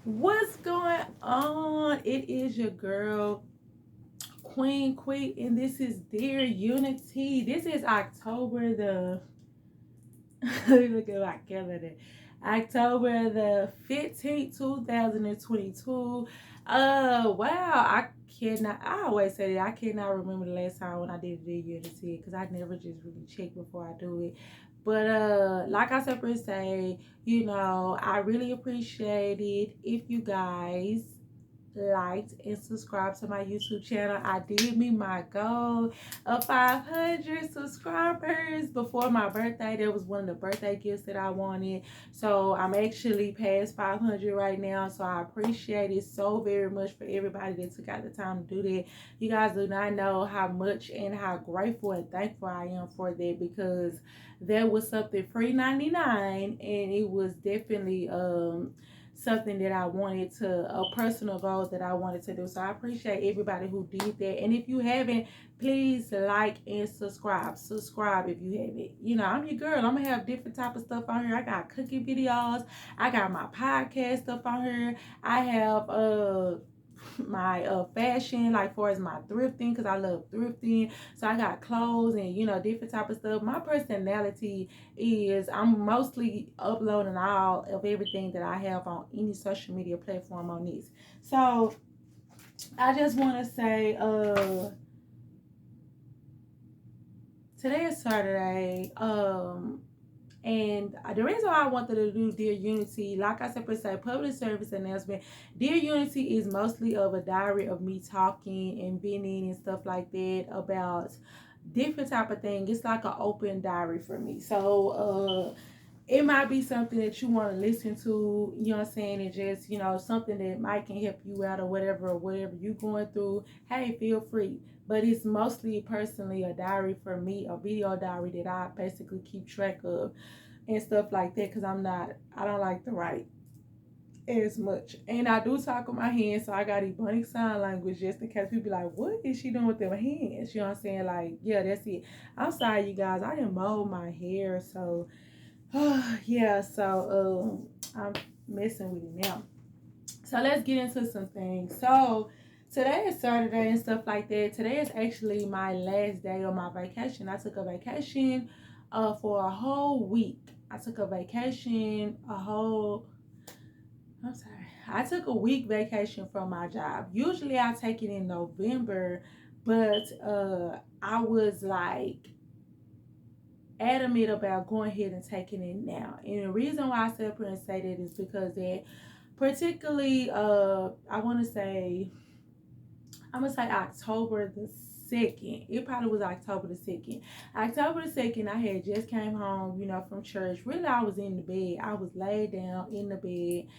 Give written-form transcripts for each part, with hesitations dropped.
What's going on? It is your girl, Queen Quick, and this is Dear Unity. This is October the look at my calendar. October the 15th, 2022. Wow, I always say that I cannot remember the last time when I did Dear Unity because I never just really check before I do it. But like I said, per se, I really appreciate it if you guys liked and subscribed to my YouTube channel. I did meet my goal of 500 subscribers before my birthday. That was one of the birthday gifts that I wanted. So I'm actually past 500 right now. So I appreciate it so very much for everybody that took out the time to do that. You guys do not know how much and how grateful and thankful I am for that, because that was something free 99, and it was definitely something that I wanted to, a personal goal that I wanted to do. So I appreciate everybody who did that. And if you haven't, please like and subscribe. Subscribe if you haven't. I'm your girl. I'm gonna have different type of stuff on here. I got cooking videos. I got my podcast stuff on here. I have my fashion, like far as my thrifting, because I love thrifting. So I got clothes and different type of stuff. My personality is I'm mostly uploading all of everything that I have on any social media platform on this. So I just want to say today is Saturday. And the reason why I wanted to do Dear Unity, like I said, per se, public service announcement. Dear Unity is mostly of a diary of me talking and venting and stuff like that about different type of thing. It's like an open diary for me. So it might be something that you want to listen to, what I'm saying, and just, something that might can help you out, or whatever you're going through. Hey, feel free. But it's mostly personally a diary for me, a video diary that I basically keep track of and stuff like that, because I don't like to write as much. And I do talk with my hands, so I got Ebonic sign language just in case people be like, what is she doing with them hands? You know what I'm saying? Like, yeah, that's it. I'm sorry, you guys. I didn't mow my hair, so yeah, so I'm messing with it now. So let's get into some things. So today is Saturday and stuff like that. Today is actually my last day of my vacation. I took a vacation for a whole week. I took a vacation I'm sorry. I took a week vacation from my job. Usually I take it in November, but I was like adamant about going ahead and taking it now. And the reason why I sit up here and say that is because that particularly I'm gonna say October the 2nd. It probably was October the 2nd. October the 2nd, I had just came home, from church. Really, I was in the bed. I was laid down in the bed.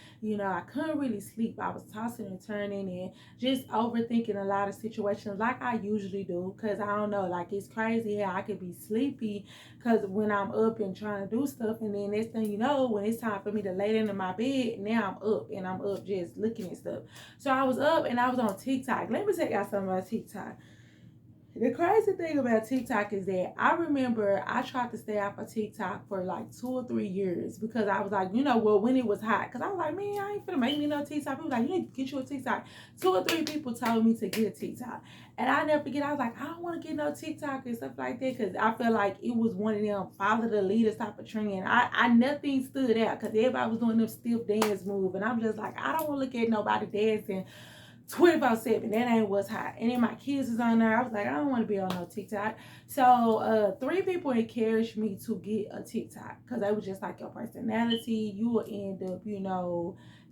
I couldn't really sleep. I was tossing and turning and just overthinking a lot of situations like I usually do. Because I don't know, like it's crazy how I could be sleepy because when I'm up and trying to do stuff, and then next thing you know, when it's time for me to lay down in my bed, now I'm up and I'm up just looking at stuff. So I was up and I was on TikTok. Let me tell y'all something about TikTok. The crazy thing about TikTok is that I remember I tried to stay off of TikTok for like 2 or 3 years because I was like, when it was hot. Because I was like, man, I ain't finna make me no TikTok. People like, you need to get you a TikTok. 2 or 3 people told me to get a TikTok. And I never forget, I was like, I don't want to get no TikTok and stuff like that because I felt like it was one of them follow the leaders type of trend. I nothing stood out because everybody was doing them stiff dance move. And I'm just like, I don't want to look at nobody dancing 24/7. That ain't what's hot. And then my kids is on there. I was like, I don't want to be on no TikTok. So 3 people encouraged me to get a TikTok because they was just like, your personality, you will end up,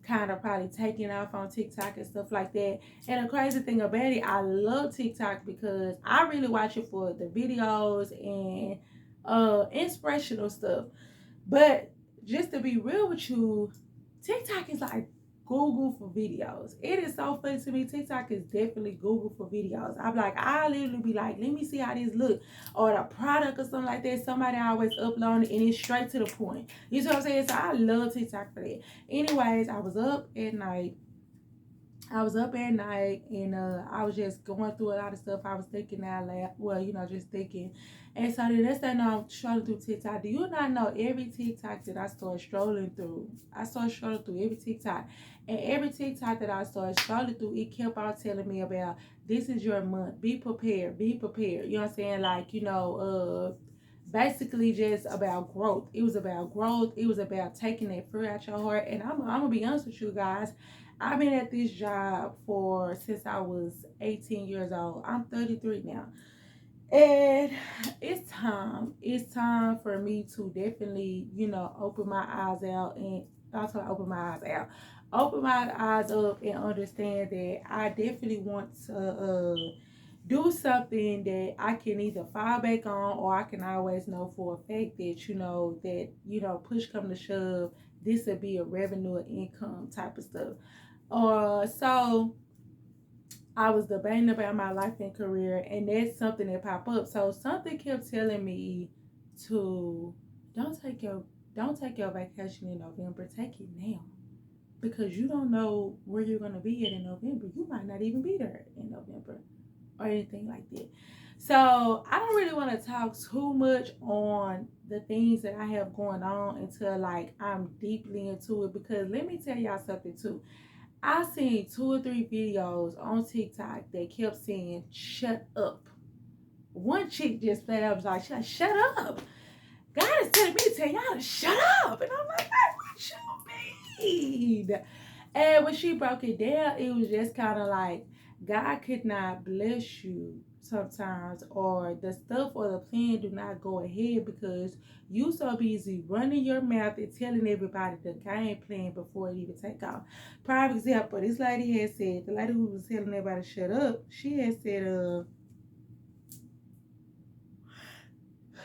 kind of probably taking off on TikTok and stuff like that. And the crazy thing about it, I love TikTok because I really watch it for the videos and inspirational stuff. But just to be real with you, TikTok is like Google for videos. It is so funny to me. TikTok is definitely Google for videos. I'm like, I literally be like, let me see how this look, or the product or something like that. Somebody always upload it and it's straight to the point. You see what I'm saying? So I love TikTok for that. Anyways, I was up at night I was up at night and I was just going through a lot of stuff. I was thinking out loud. Well, just thinking. And so the next thing I know, I'm scrolling through TikTok. Do you not know every TikTok that I started strolling through? I started strolling through every TikTok. And every TikTok that I started scrolling through, it kept on telling me about this is your month. Be prepared. Be prepared. You know what I'm saying? Like, basically just about growth. It was about growth. It was about taking that fear out your heart. And I'm gonna be honest with you guys. I've been at this job for since I was 18 years old. I'm 33 now. And it's time. It's time for me to definitely, open my eyes out and also open my eyes out. Open my eyes up and understand that I definitely want to do something that I can either fall back on or I can always know for a fact that, push come to shove, this would be a revenue or income type of stuff. So I was debating about my life and career, and that's something that popped up. So something kept telling me to don't take your don't take your vacation in November. Take it now because you don't know where you're gonna be at in November. You might not even be there in November or anything like that. So I don't really want to talk too much on the things that I have going on until like I'm deeply into it, because let me tell y'all something too. I seen 2 or 3 videos on TikTok that kept saying shut up. One chick just flat out was like, shut up. God is telling me to tell y'all to shut up. And I'm like, hey, what you mean? And when she broke it down, it was just kind of like God could not bless you sometimes, or the stuff or the plan do not go ahead because you so busy running your mouth and telling everybody the game plan before it even take off. Prime example, this lady had said, the lady who was telling everybody to shut up, she had said,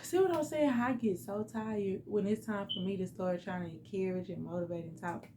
see what I'm saying? I get so tired when it's time for me to start trying to encourage and motivate and talk.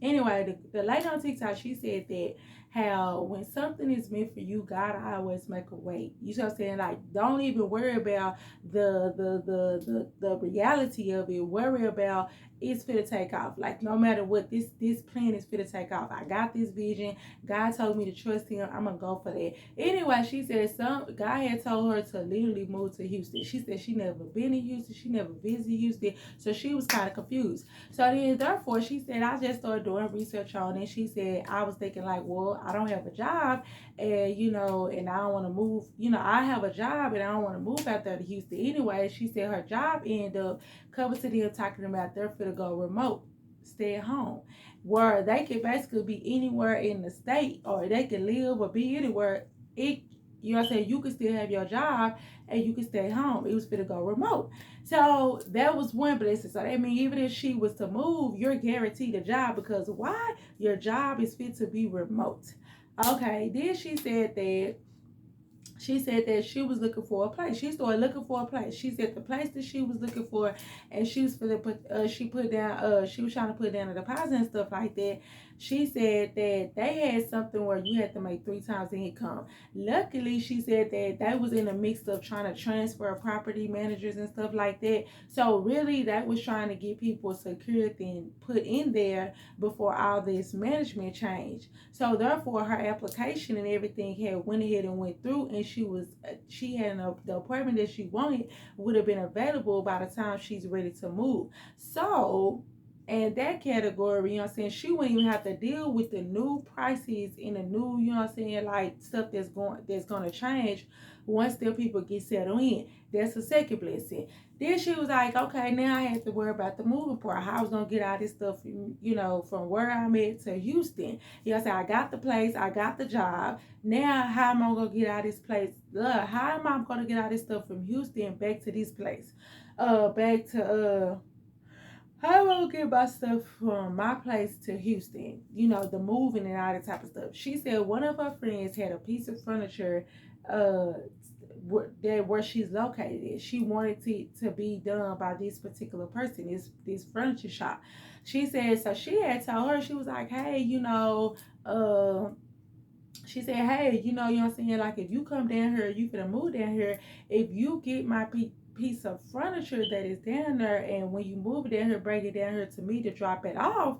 Anyway, the lady on TikTok, she said that how when something is meant for you, God always make a way. You know what I'm saying? Like, don't even worry about the reality of it. Worry about it's finna take off. Like, no matter what, this plan is finna take off. I got this vision. God told me to trust him. I'm gonna go for that. Anyway, she said God had told her to literally move to Houston. She said she never been in Houston. She never visited Houston. So she was kind of confused. So then, therefore, she said, I just started doing research on it. She said, I was thinking like, well, I don't have a job and, and I don't want to move. I have a job and I don't want to move out there to Houston. Anyway, she said her job ended up coming to them talking about they're fit to go remote, stay at home, where they could basically be anywhere in the state or they could live or be anywhere. You know what I'm saying? You could still have your job and you could stay home. It was fit to go remote. So that was one blessing. So that means even if she was to move, you're guaranteed a job because why? Your job is fit to be remote. Okay, then she said that she was looking for a place. She started looking for a place. She said the place that she was looking for, and she was for the she was trying to put down a deposit and stuff like that. She said that they had something where you had to make 3 times the income. Luckily, she said that they was in the mix of trying to transfer property managers and stuff like that. So really, that was trying to get people secured and put in there before all this management change. So therefore, her application and everything had went ahead and went through, and she had the apartment that she wanted would have been available by the time she's ready to move. So and that category, you know what I'm saying, she wouldn't even have to deal with the new prices and the new, you know what I'm saying, like stuff that's gonna change once the people get settled in. That's the second blessing. Then she was like, okay, now I have to worry about the moving part. How I was gonna get all this stuff, from where I'm at to Houston. You know what I'm saying? I got the place, I got the job. Now how am I gonna get out of this place? How am I gonna get all this stuff from Houston back to this place? Back to how am I gonna get my stuff from my place to Houston? The moving and all that type of stuff. She said one of her friends had a piece of furniture where she's located. She wanted it to be done by this particular person, this furniture shop. She said, so she had told her, she was like, hey, she said, hey, you know what I'm saying? Like, if you come down here, you finna move down here. If you get my piece of furniture that is down there, and when you move it down here, bring it down here to me to drop it off,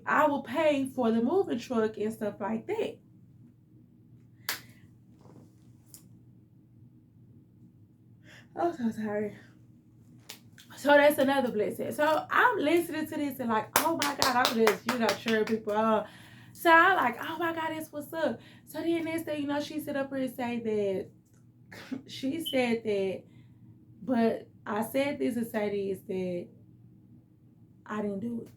I will pay for the moving truck and stuff like that. I'm so tired. So that's another blessing. So I'm listening to this and like, oh my God, I'm just, cheering people on. So I'm like, oh my God, that's what's up. So then next thing she sit up here and say that she said that, but I said this to say this, that I didn't do it.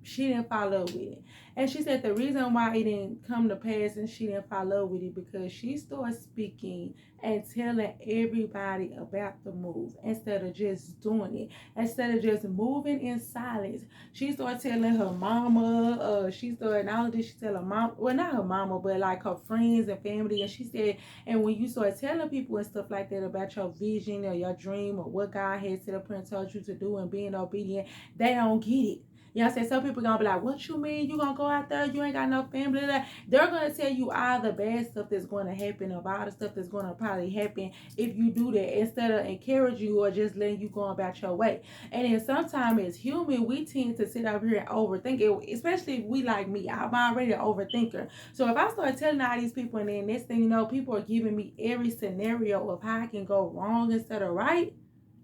She didn't follow up with it. And she said the reason why it didn't come to pass and she didn't follow up with it because she started speaking and telling everybody about the move instead of just doing it. Instead of just moving in silence. She started telling her mama, she started, not only did she tell her mom, well not her mama, but like her friends and family. And she said, and when you start telling people and stuff like that about your vision or your dream or what God has set up and told you to do and being obedient, they don't get it. You know what I'm saying? Some people gonna be like, what you mean? You gonna go out there, you ain't got no family? They're gonna tell you all the bad stuff that's gonna happen, of all the stuff that's gonna probably happen if you do that, instead of encourage you or just letting you go about your way. And then sometimes as human, we tend to sit over here and overthink it, especially if we like me. I'm already an overthinker. So if I start telling all these people and then next thing you know, people are giving me every scenario of how I can go wrong instead of right,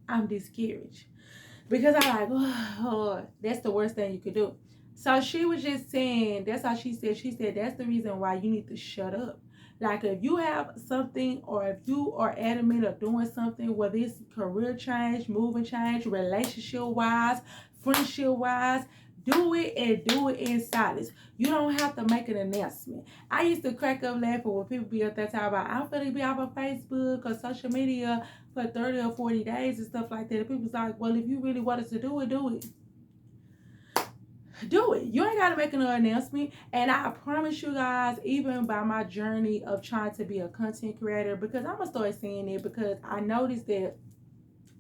I'm discouraged. Because I'm like, oh, that's the worst thing you could do. So she was just saying, that's how she said. She said, that's the reason why you need to shut up. Like if you have something or if you are adamant of doing something, whether it's career change, moving change, relationship wise, friendship wise, do it and do it in silence. You don't have to make an announcement. I used to crack up laughing when people be up there talking about, I'm going to be off of Facebook or social media for 30 or 40 days and stuff like that. And people's like, well, if you really want us to do it, do it. Do it. You ain't got to make another announcement. And I promise you guys, even by my journey of trying to be a content creator, because I'm going to start saying it because I noticed that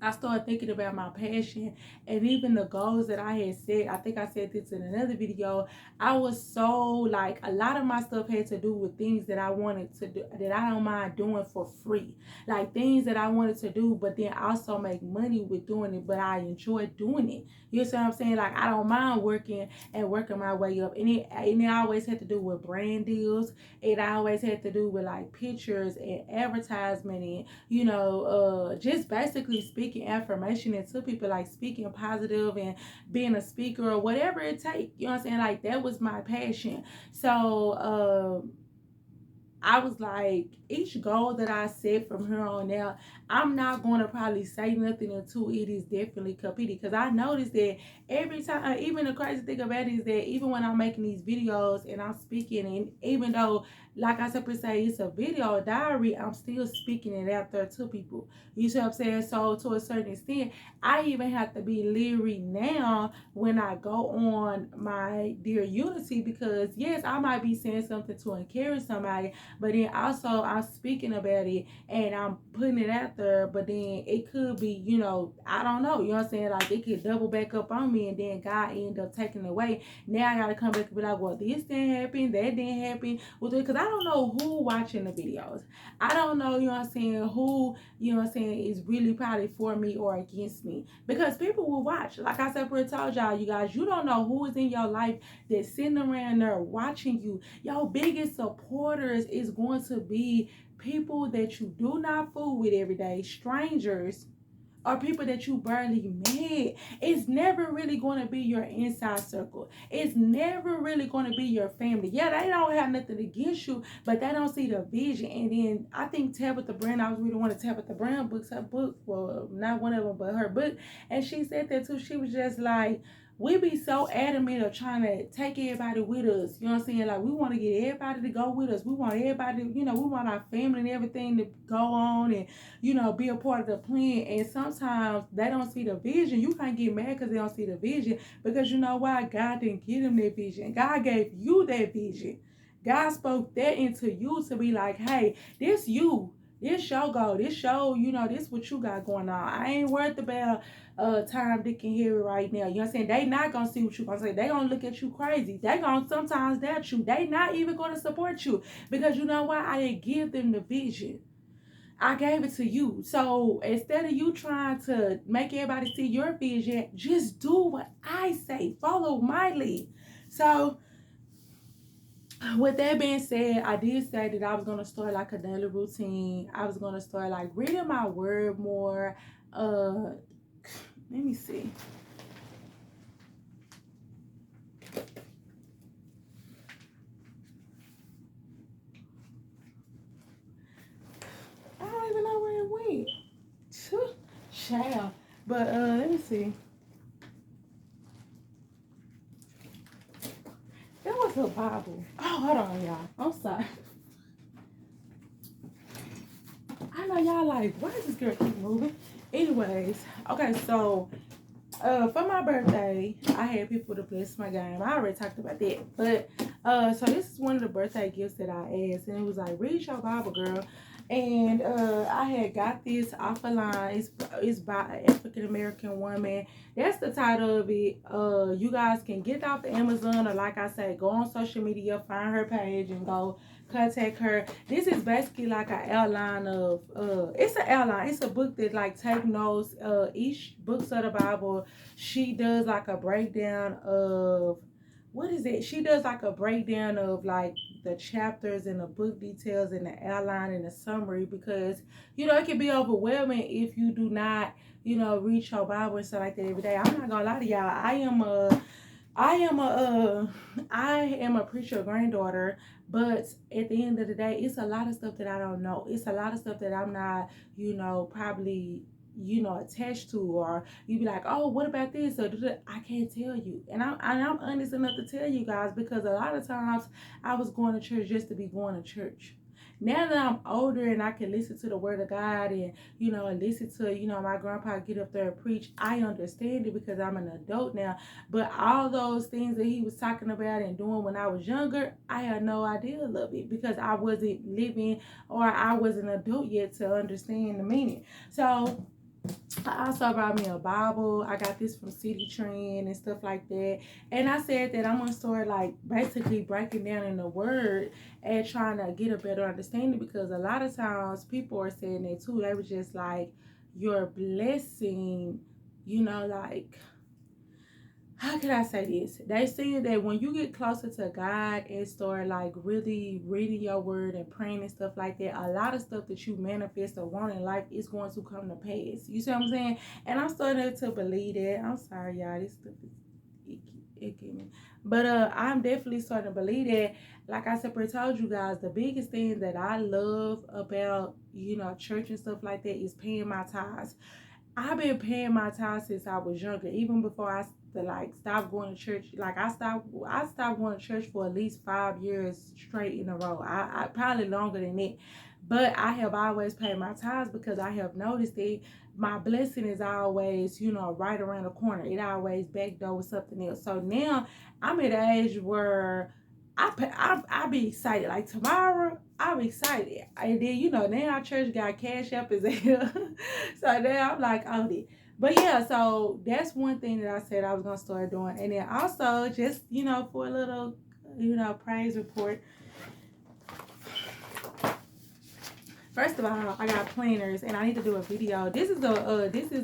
I started thinking about my passion and even the goals that I had set. I think I said this in another video. I was so like, a lot of my stuff had to do with things that I wanted to do, that I don't mind doing for free. Like things that I wanted to do, but then also make money with doing it, but I enjoy doing it. You know what I'm saying? Like I don't mind working and working my way up. And it always had to do with brand deals. It always had to do with like pictures and advertisement and, just basically speaking affirmation into people, like speaking positive and being a speaker or whatever it takes. You know what I'm saying? Like that was my passion. So I was like, each goal that I set from here on out, I'm not going to probably say nothing until it is definitely completed. Because I noticed that every time, even the crazy thing about it is that even when I'm making these videos and I'm speaking, and even though, like I said, say it's a video diary, I'm still speaking it out there to people. You see what I'm saying? So to a certain extent, I even have to be leery now when I go on my Dear Unity, because yes, I might be saying something to encourage somebody, but then also I'm speaking about it and I'm putting it out there, but then it could be, I don't know, you know what I'm saying? Like it could double back up on me and then God end up taking it away. Now I gotta come back and be like, well, this didn't happen, that didn't happen. Well, because I don't know who watching the videos. I don't know, you know what I'm saying, who, is really probably for me or against me. Because people will watch. Like I said, I told y'all, you guys, you don't know who is in your life that's sitting around there watching you. Your biggest supporters is going to be people that you do not fool with every day, strangers, or people that you barely met. It's never really going to be your inside circle. It's never really going to be your family. Yeah, they don't have nothing against you, but they don't see the vision. And then I think Tabitha Brown, I was reading one of Tabitha Brown books, her book, well, not one of them, but her book, and she said that too. She was just like, we be so adamant of trying to take everybody with us. You know what I'm saying? Like, we want to get everybody to go with us. We want everybody, we want our family and everything to go on and, be a part of the plan. And sometimes they don't see the vision. You can't get mad because they don't see the vision, because you know why? God didn't give them that vision. God gave you that vision. God spoke that into you to be like, hey, this you. This your goal. This show, this what you got going on. I ain't worried about Tom, Dick, and Harry right now. You know what I'm saying? They not gonna see what you gonna say. They gonna look at you crazy. They gonna sometimes doubt you. They not even gonna support you, because you know why? I didn't give them the vision. I gave it to you. So instead of you trying to make everybody see your vision, just do what I say. Follow my lead. So with that being said, I did say that I was gonna start like a daily routine. I was gonna start like reading my word more. Let me see. I don't even know where it went. Child. But let me see. That was a Bible. Oh, hold on, y'all. I'm sorry. I know y'all like, why does this girl keep moving? Anyways, okay, so for my birthday, I had people to bless my game. I already talked about that. But so this is one of the birthday gifts that I asked, and it was like, read your Bible, girl. And I had got this off a line. It's by an African American woman. That's the title of it. You guys can get it off the Amazon, or like I said, go on social media, find her page, and go contact her. This is basically like an outline of it's an outline. It's a book that like take notes. Each books of the Bible, she does like a breakdown of what is it? She does like a breakdown of like the chapters and the book details and the outline and the summary, because you know it can be overwhelming if you do not, you know, read your Bible and stuff like that every day. I'm not gonna lie to y'all. I am a preacher granddaughter, but at the end of the day, it's a lot of stuff that I don't know. It's a lot of stuff that I'm not, you know, probably, you know, attached to, or you be like, oh, what about this? Or I can't tell you, and I'm honest enough to tell you guys, because a lot of times I was going to church just to be going to church. Now that I'm older and I can listen to the word of God, and you know, and listen to, you know, my grandpa get up there and preach, I understand it because I'm an adult now. But all those things that he was talking about and doing when I was younger, I had no idea of it because I wasn't living, or I wasn't an adult yet to understand the meaning. So I also brought me a Bible. I got this from City Trend and stuff like that. And I said that I'm gonna start like basically breaking down in the word and trying to get a better understanding, because a lot of times people are saying that too. They were just like, your blessing, you know, like, how can I say this? They say that when you get closer to God and start like really reading your word and praying and stuff like that, a lot of stuff that you manifest or want in life is going to come to pass. You see what I'm saying? And I'm starting to believe that. I'm sorry, y'all. This stuff is icky me. But I'm definitely starting to believe that. Like I separately told you guys, the biggest thing that I love about, you know, church and stuff like that is paying my tithes. I've been paying my tithes since I was younger, even before I like stopped going to church. Like I stopped going to church for at least 5 years straight in a row. I probably longer than that. But I have always paid my tithes because I have noticed that my blessing is always, you know, right around the corner. It always backdoor with something else. So now I'm at an age where I be excited. Like tomorrow, I'm excited. And then, you know, now our church got Cash App as hell. So now I'm like, oh, but yeah, so that's one thing that I said I was going to start doing. And then also, just, you know, for a little, you know, praise report. First of all, I got planners and I need to do a video. This is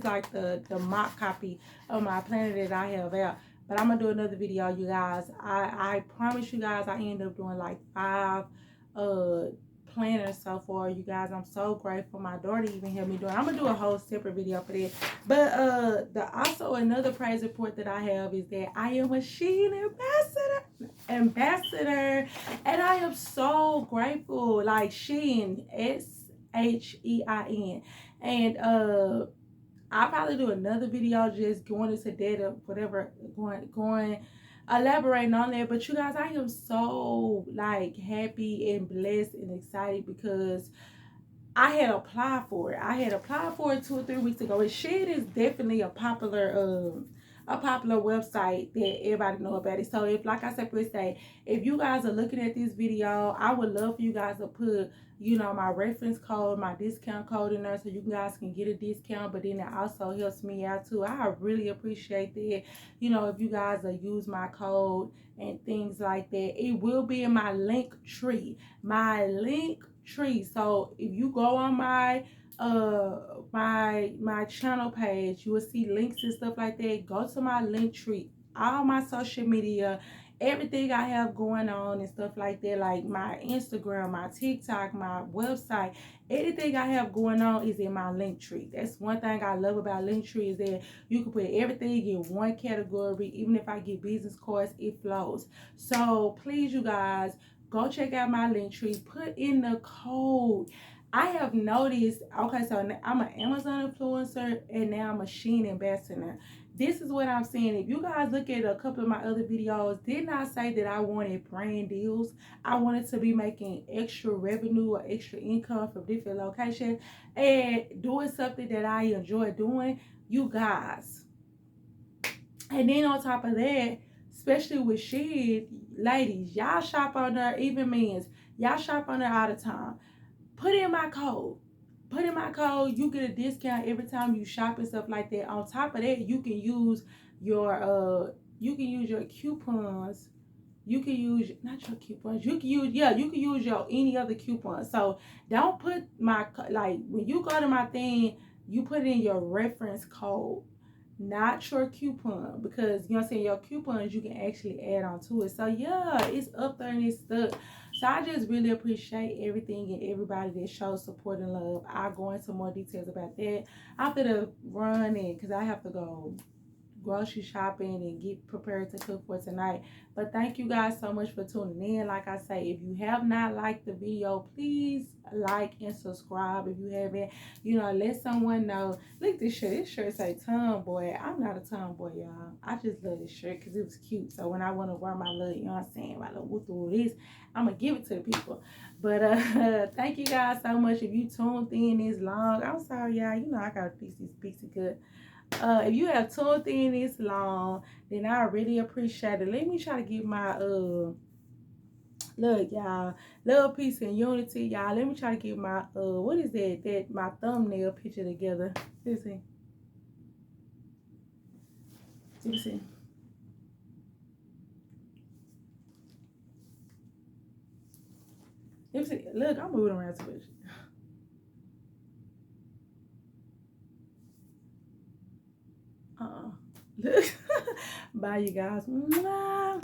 like the mock copy of my planner that I have out. But I'm gonna do another video, you guys. I promise you guys, I end up doing like 5 planners so far, you guys. I'm so grateful. My daughter even helped me do it. I'm gonna do a whole separate video for that. But the also another praise report that I have is that I am a Shein ambassador, and I am so grateful. Like Shein, SHEIN, and I'll probably do another video just going into data, whatever, going elaborating on that. But you guys, I am so like happy and blessed and excited because I had applied for it. I had applied for it 2 or 3 weeks ago. And Shed is definitely a popular website that everybody know about it. So if, like I said, if you guys are looking at this video, I would love for you guys to put, you know, my reference code, my discount code in there so you guys can get a discount. But then it also helps me out too. I really appreciate that. You know, if you guys use my code and things like that, it will be in my link tree. So if you go on my my channel page, you will see links and stuff like that. Go to my link tree. All my social media everything I have going on and stuff like that, like my Instagram, my TikTok, my website, anything I have going on is in my link tree. That's one thing I love about link tree, is that you can put everything in one category. Even if I get business cards, it flows. So please, you guys, go check out my link tree. Put in the code. I have noticed, okay, so I'm an Amazon influencer and now I'm a Shein ambassador. This is what I'm saying. If you guys look at a couple of my other videos, didn't I say that I wanted brand deals? I wanted to be making extra revenue or extra income from different locations and doing something that I enjoy doing, you guys. And then on top of that, especially with Shein, ladies, y'all shop on there, even men's, y'all shop on there all the time. Put in my code. Put in my code. You get a discount every time you shop and stuff like that. On top of that, you can use your coupons. You can use, not your coupons. You can use, yeah, you can use your any other coupon. So don't put my, like, when you go to my thing, you put in your reference code, not your coupon, because you know what I'm saying, your coupons you can actually add on to it. So yeah, it's up there and it's stuck. So I just really appreciate everything and everybody that shows support and love. I'll go into more details about that after the run, in because I have to go grocery shopping and get prepared to cook for tonight. But thank you guys so much for tuning in. Like I say, if you have not liked the video, please like and subscribe. If you haven't, let someone know. Look at this shirt. This shirt say tomboy. I'm not a tomboy, y'all. I just love this shirt because it was cute. So when I want to wear my little, you know what I'm saying, my little woo this, I'm gonna give it to the people. But thank you guys so much. If you tuned in this long, I'm sorry, y'all. I gotta fix these pixie cut. If you have tuned in this long, then I really appreciate it. Let me try to get my look, y'all, love, peace, and unity, y'all. Let me try to get my what is that my thumbnail picture together. Let's see. Let me see. Let me see. Look, I'm moving around too much. Look. Bye, you guys. Mwah.